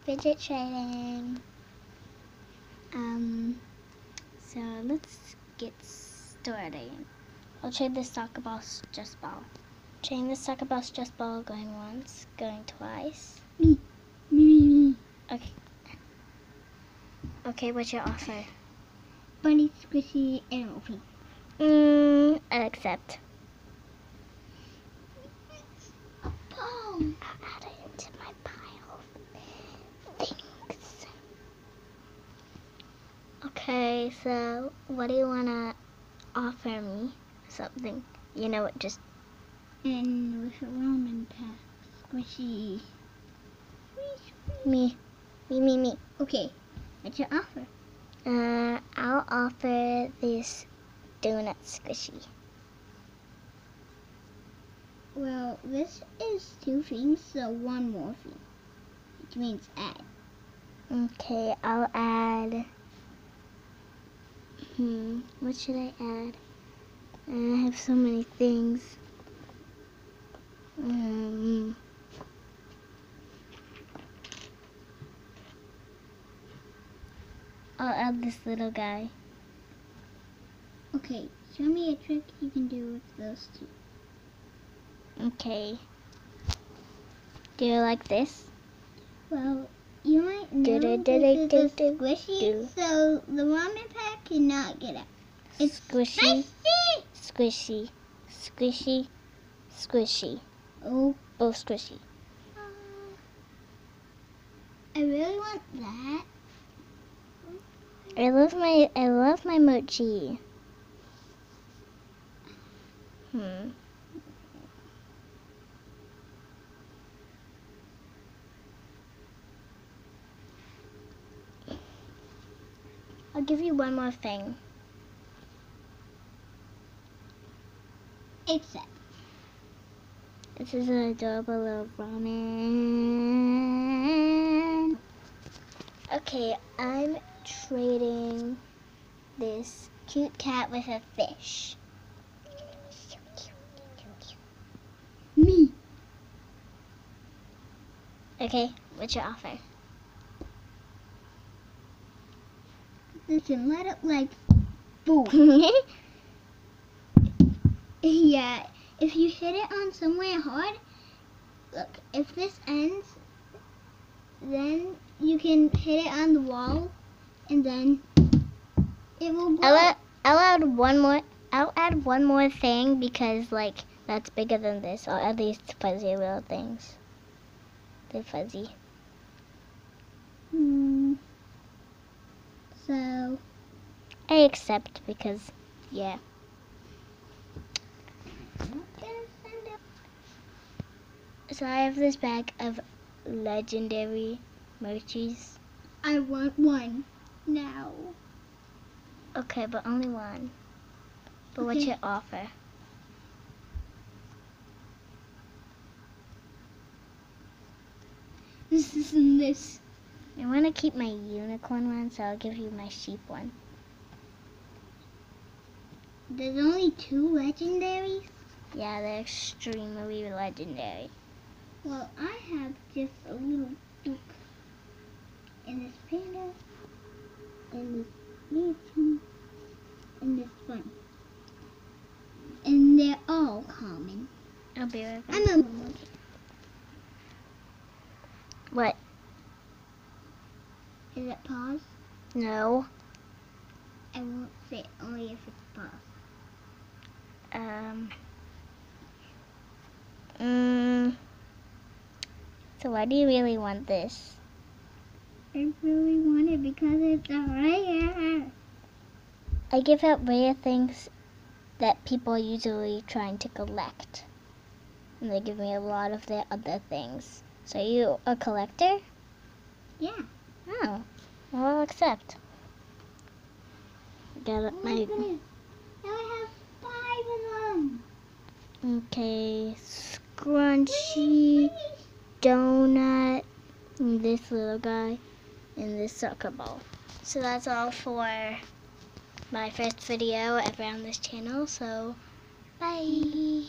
fidget trading. So let's get started. I'll trade this soccer ball, just ball. Trading this soccer ball, just ball, going once, going twice. Me. Okay. Okay, what's your offer? Bunny, squishy, and open. I'll accept. A ball. I'll add it into my pile of things. Okay, so what do you want to offer me? Something. You know what, just... And with a ramen pack. Squishy. Me. Okay, what's your offer? I'll offer this donut squishy. Well, this is 2 things, so 1 more thing. Which means add. Okay, I'll add... what should I add? I have so many things. I'll add this little guy. Okay, show me a trick you can do with those 2. Okay. Do you like this? Well, you might know this is a squishy, so the ramen pack cannot get out. It's Squishy, spicy! squishy, squishy, squishy. Oh, Both squishy. I really want that. I love my mochi. I'll give you one more thing. Except. This is an adorable little ramen. Okay, I'm trading this cute cat with a fish. Me. Okay, what's your offer? Listen, let it like boom. Yeah, if you hit it on somewhere hard, look, if this ends, then you can hit it on the wall, and then it will blow. I'll add one more thing because like that's bigger than this. I'll add these fuzzy little things. They're fuzzy. So I accept because yeah. So I have this bag of legendary mochis. I want one now. Okay, but only one. But what's Okay. your offer? This isn't this. I want to keep my unicorn one, so I'll give you my sheep one. There's only 2 legendaries? Yeah, they're extremely legendary. Well, I have just a little duke. And this panda. And this Pikachu. And this bunny. And they're all common. I'll be right back. I'm a What? Is it pause? No. I won't say it, only if it's pause. So why do you really want this? I really want it because it's a rare. I give out rare things that people are usually trying to collect. And they give me a lot of their other things. So are you a collector? Yeah. Oh. Well, I'll accept. Got Oh my goodness. Now I have 5 of them. Okay, scrunchy, donut, and this little guy, and this soccer ball. So that's all for my first video ever on this channel, so bye!